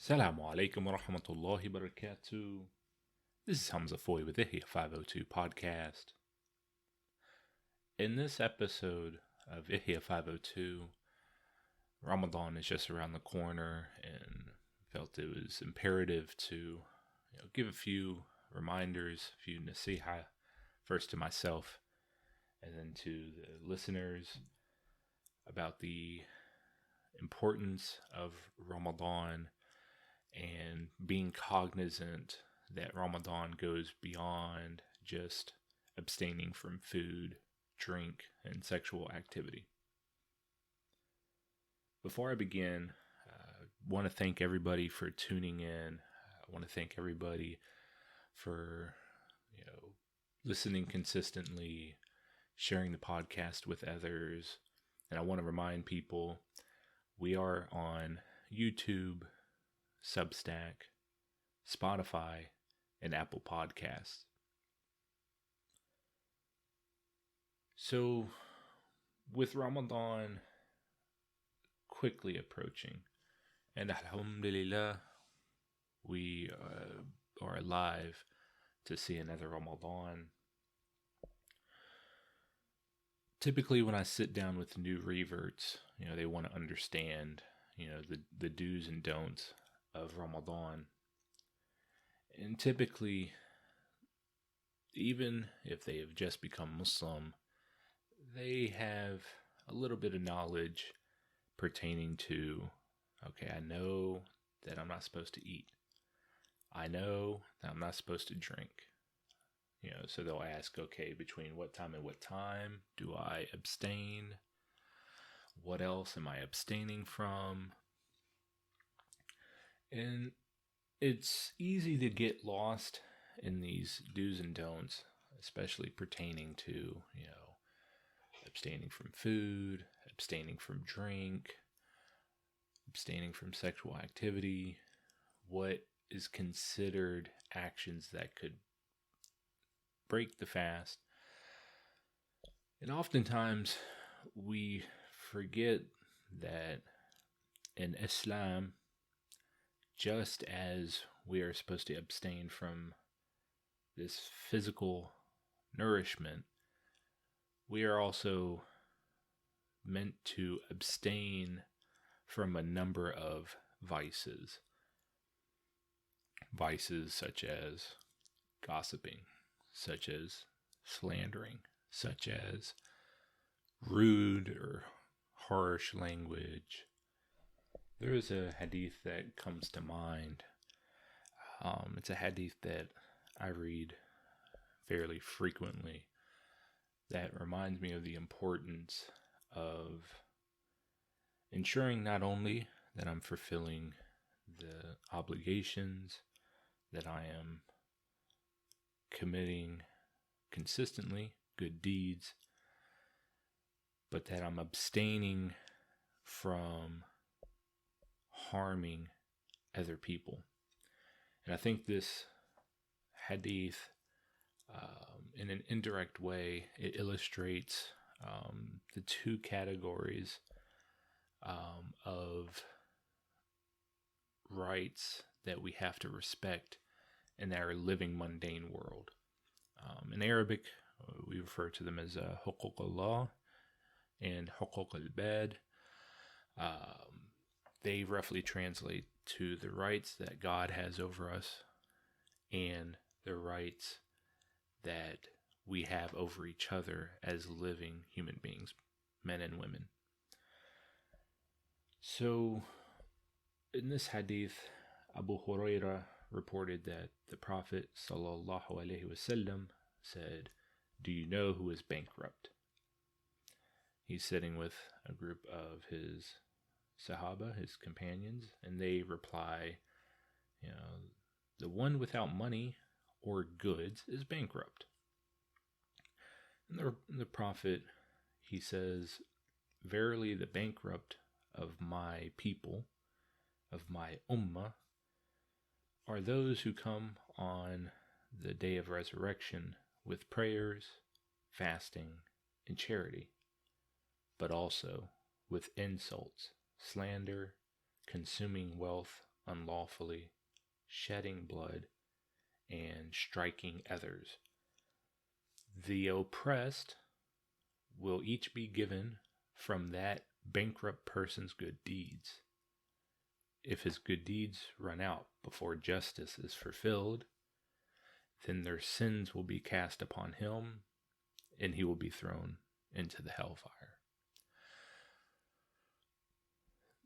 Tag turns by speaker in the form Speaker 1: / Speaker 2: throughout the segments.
Speaker 1: Assalamu alaikum wa rahmatullahi wa barakatuh. This is Hamza Foy with Ihya 502 podcast. In this episode of Ihya 502, Ramadan is just around the corner and felt it was imperative to give a few reminders, a few nasiha, first to myself and then to the listeners about the importance of Ramadan and being cognizant that Ramadan goes beyond just abstaining from food, drink, and sexual activity. Before I begin, I want to thank everybody for tuning in. I want to thank everybody for listening consistently, sharing the podcast with others. And I want to remind people we are on YouTube, Substack, Spotify, and Apple Podcasts. So, with Ramadan quickly approaching, and alhamdulillah, we are alive to see another Ramadan. Typically, when I sit down with new reverts, they want to understand, the do's and don'ts of Ramadan. And typically, even if they have just become Muslim, they have a little bit of knowledge pertaining to, I know that I'm not supposed to eat. I know that I'm not supposed to drink. So they'll ask, between what time and what time do I abstain? What else am I abstaining from? And it's easy to get lost in these do's and don'ts, especially pertaining to, abstaining from food, abstaining from drink, abstaining from sexual activity, what is considered actions that could break the fast. And oftentimes we forget that in Islam, just as we are supposed to abstain from this physical nourishment, we are also meant to abstain from a number of vices. Vices such as gossiping, such as slandering, such as rude or harsh language. There is a hadith that comes to mind. It's a hadith that I read fairly frequently that reminds me of the importance of ensuring not only that I'm fulfilling the obligations that I am committing consistently, good deeds, but that I'm abstaining from harming other people. And I think this hadith, in an indirect way, it illustrates the two categories of rights that we have to respect in our living mundane world. In Arabic, we refer to them as Huquq Allah and Huquq al-ibad. They roughly translate to the rights that God has over us and the rights that we have over each other as living human beings, men and women. So, in this hadith, Abu Hurairah reported that the Prophet sallallahu alaihi wasallam said, "Do you know who is bankrupt?" He's sitting with a group of his Sahaba, his companions, and they reply, the one without money or goods is bankrupt. And the Prophet, he says, "Verily the bankrupt of my people, of my ummah, are those who come on the day of resurrection with prayers, fasting, and charity, but also with insults, slander, consuming wealth unlawfully, shedding blood, and striking others. The oppressed will each be given from that bankrupt person's good deeds. If his good deeds run out before justice is fulfilled, then their sins will be cast upon him, and he will be thrown into the hellfire.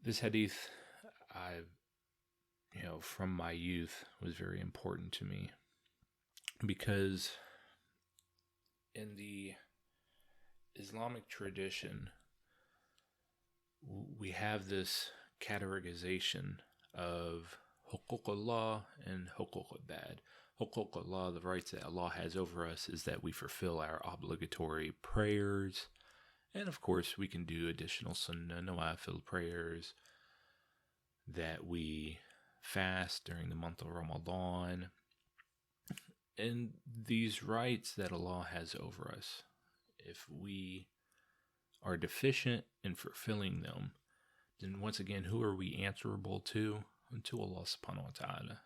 Speaker 1: This hadith, from my youth, was very important to me because in the Islamic tradition, we have this categorization of Huquq Allah and Huquq al-ibad. Huquq Allah, the rights that Allah has over us, is that we fulfill our obligatory prayers. And of course, we can do additional sunnah, nawafil prayers, that we fast during the month of Ramadan. And these rights that Allah has over us, if we are deficient in fulfilling them, then once again, who are we answerable to? To Allah subhanahu wa ta'ala.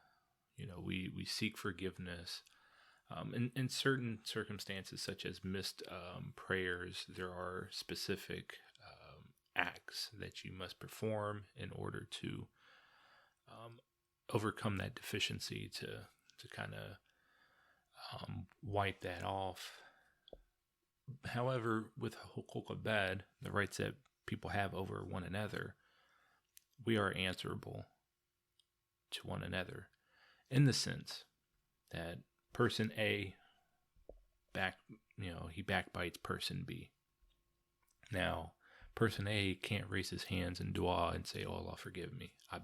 Speaker 1: We seek forgiveness. In certain circumstances, such as missed prayers, there are specific acts that you must perform in order to overcome that deficiency, to kind of wipe that off. However, with Huquq al-ibad, the rights that people have over one another, we are answerable to one another in the sense that person A he backbites person B. Now, person A can't raise his hands in dua and say, "Oh, Allah, forgive me. I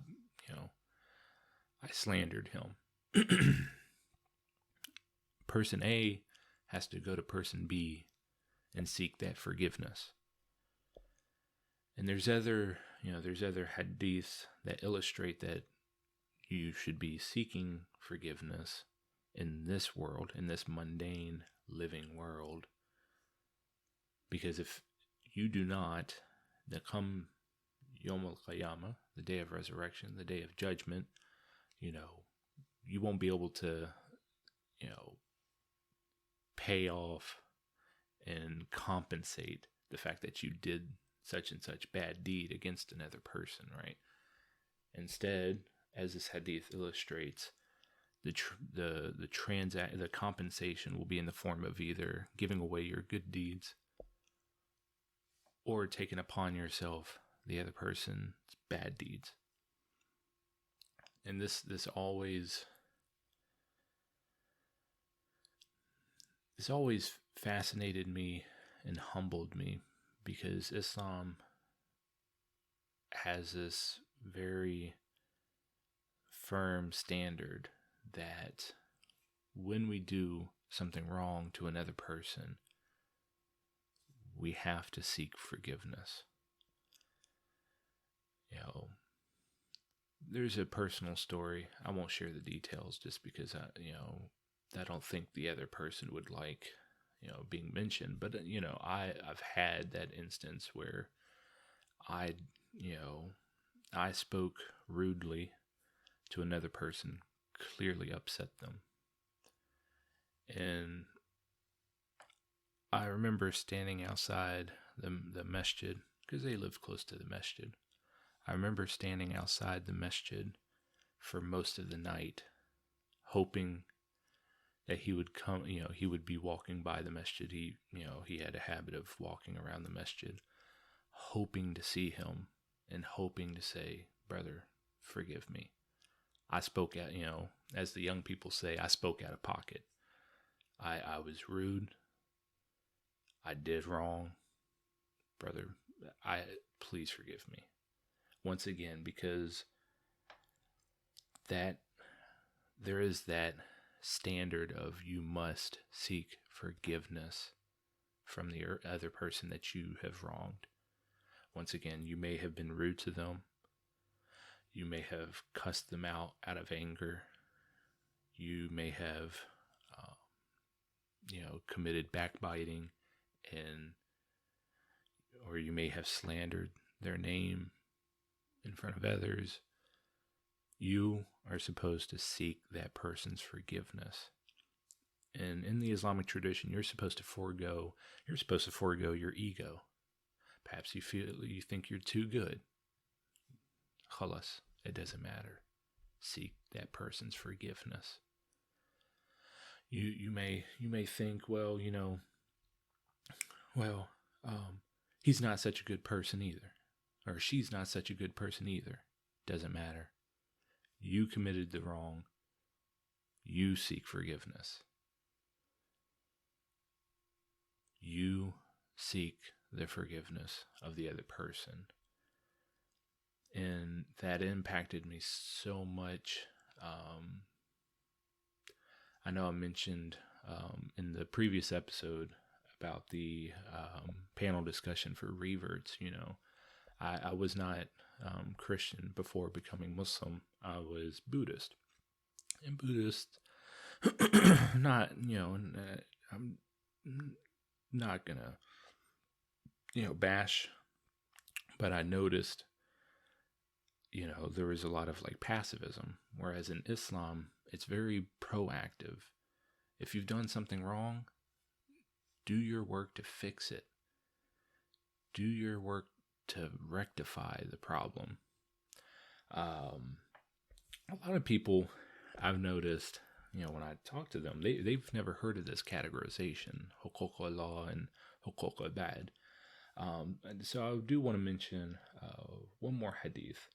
Speaker 1: slandered him." Person A has to go to person B and seek that forgiveness. And there's other hadiths that illustrate that you should be seeking forgiveness in this world, in this mundane living world. Because if you do not, then come Yawm al-Qiyamah, the day of resurrection, the day of judgment, you won't be able to, pay off and compensate the fact that you did such and such bad deed against another person, right? Instead, as this hadith illustrates, the compensation will be in the form of either giving away your good deeds or taking upon yourself the other person's bad deeds. And this always fascinated me and humbled me, because Islam has this very firm standard that when we do something wrong to another person, we have to seek forgiveness. There's a personal story. I won't share the details just because I don't think the other person would like, being mentioned. But, I've had that instance where I spoke rudely to another person, clearly upset them. And I remember standing outside the masjid, because they lived close to the masjid. I remember standing outside the masjid for most of the night, hoping that he would come, he would be walking by the masjid. He had a habit of walking around the masjid, hoping to see him and hoping to say, "Brother, forgive me. I spoke out, as the young people say, I spoke out of pocket. I was rude. I did wrong. Brother, please forgive me." Once again, because that there is that standard of you must seek forgiveness from the other person that you have wronged. Once again, you may have been rude to them. You may have cussed them out of anger. You may have, committed backbiting, or you may have slandered their name in front of others. You are supposed to seek that person's forgiveness. And in the Islamic tradition, you're supposed to forego your ego. Perhaps you think you're too good. Khalas, it doesn't matter. Seek that person's forgiveness. You may think, he's not such a good person either, or she's not such a good person either. Doesn't matter. You committed the wrong. You seek forgiveness. You seek the forgiveness of the other person. And that impacted me so much. I know I mentioned in the previous episode about the panel discussion for reverts. I was not Christian before becoming Muslim. I was Buddhist. And Buddhist, not, I'm not gonna, bash, but I noticed, there was a lot of like passivism, whereas in Islam, it's very proactive. If you've done something wrong, do your work to fix it. Do your work to rectify the problem. A lot of people I've noticed, when I talk to them, they've never heard of this categorization, Huquq Allah and Huquq al-ibad. And so I do want to mention one more hadith,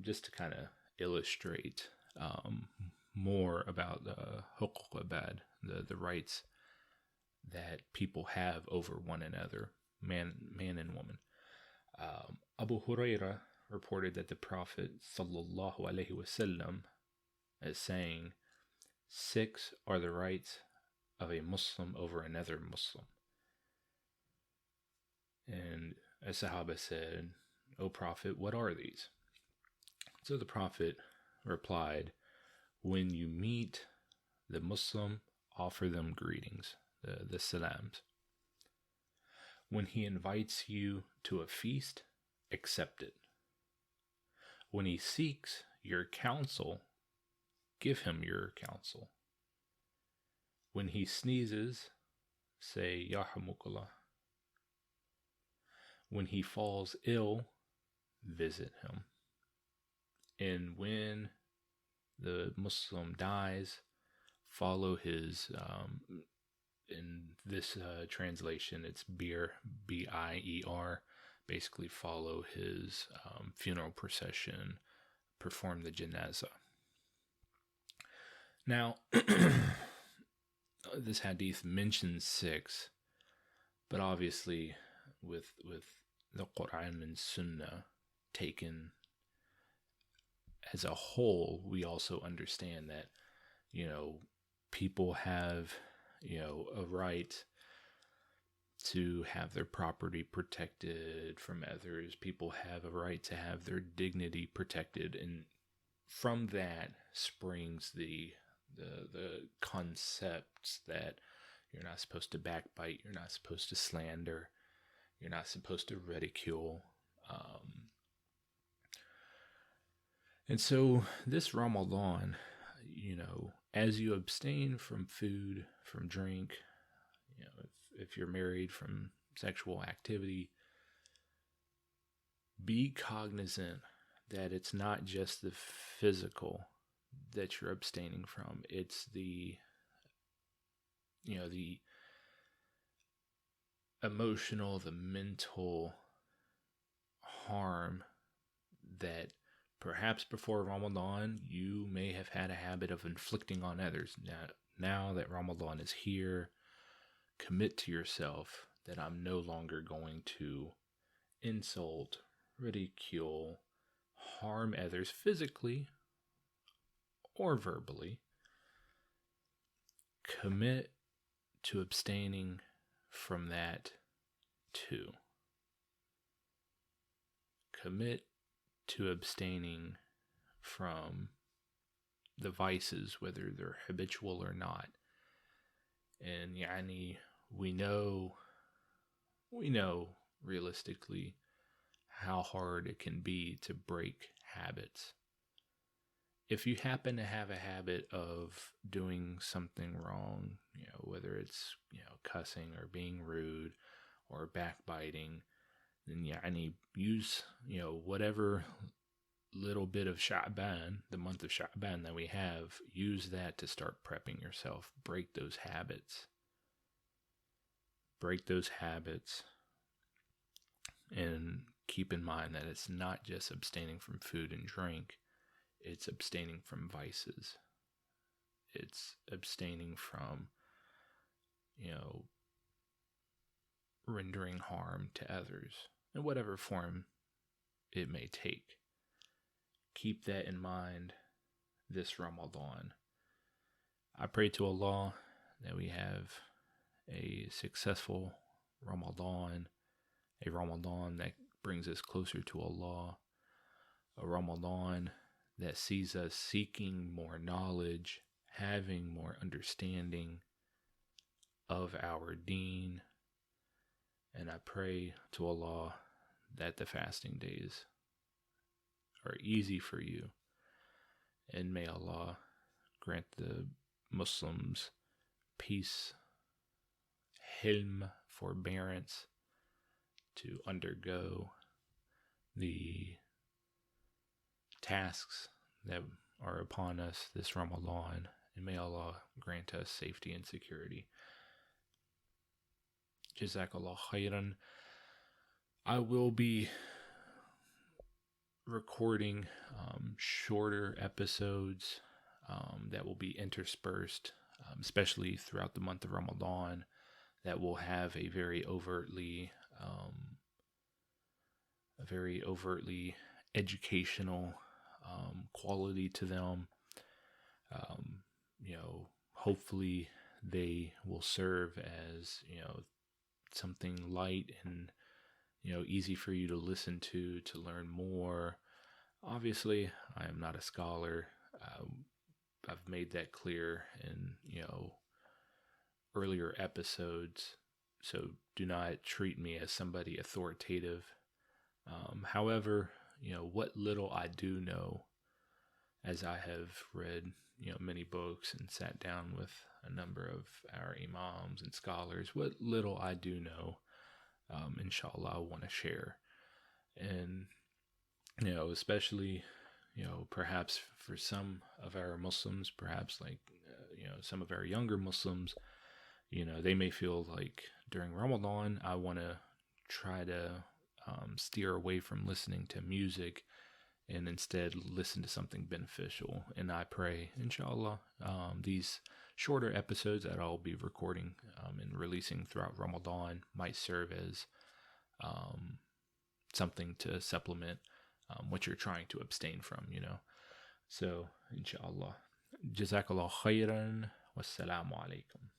Speaker 1: just to kind of illustrate more about Huquq al-ibad, the rights that people have over one another, man and woman. Abu Huraira reported that the Prophet sallallahu alaihi wasallam is saying, 6 are the rights of a Muslim over another Muslim. And a Sahaba said, "O Prophet, what are these?" So the Prophet replied, "When you meet the Muslim, offer them greetings, the salams. When he invites you to a feast, accept it. When he seeks your counsel, give him your counsel. When he sneezes, say, Huquq Allah. When he falls ill, visit him. And when the Muslim dies, follow his, in this translation, it's Bir, B-I-E-R, basically follow his funeral procession, perform the janazah. Now, this hadith mentions 6, but obviously with the Quran and Sunnah taken as a whole, we also understand that, people have, a right to have their property protected from others. People have a right to have their dignity protected. And from that springs the concepts that you're not supposed to backbite, you're not supposed to slander, you're not supposed to ridicule. And so this Ramadan, as you abstain from food, from drink, if you're married, from sexual activity, be cognizant that it's not just the physical that you're abstaining from. It's the emotional, the mental harm that perhaps before Ramadan you may have had a habit of inflicting on others. Now that Ramadan is here, commit to yourself that I'm no longer going to insult, ridicule, harm others physically or verbally. Commit to abstaining from that too. Commit to abstaining from the vices, whether they're habitual or not. And we know realistically how hard it can be to break habits. if you happen to have a habit of doing something wrong, whether it's, cussing or being rude or backbiting, then use, whatever little bit of Sha'ban, the month of Sha'ban that we have, use that to start prepping yourself. Break those habits. And keep in mind that it's not just abstaining from food and drink, it's abstaining from vices. It's abstaining from, rendering harm to others in whatever form it may take. Keep that in mind this Ramadan. I pray to Allah that we have a successful Ramadan, a Ramadan that brings us closer to Allah, a Ramadan that sees us seeking more knowledge, having more understanding of our deen. And I pray to Allah that the fasting days are easy for you. And may Allah grant the Muslims peace, hilm, forbearance to undergo the tasks that are upon us this Ramadan. And may Allah grant us safety and security. Jazakallah khairan. I will be recording shorter episodes that will be interspersed, especially throughout the month of Ramadan, that will have a very overtly educational quality to them. Hopefully they will serve as, something light and, easy for you to listen to learn more. Obviously, I am not a scholar. I've made that clear in, earlier episodes. So do not treat me as somebody authoritative. However, what little I do know, as I have read, many books and sat down with a number of our imams and scholars, what little I do know, inshallah, I want to share. And, especially, perhaps for some of our Muslims, perhaps like, some of our younger Muslims, they may feel like during Ramadan, I want to try to steer away from listening to music and instead listen to something beneficial. And I pray, inshallah, these shorter episodes that I'll be recording and releasing throughout Ramadan might serve as something to supplement what you're trying to abstain from, So, inshallah. Jazakallah khairan. Wassalamu alaikum.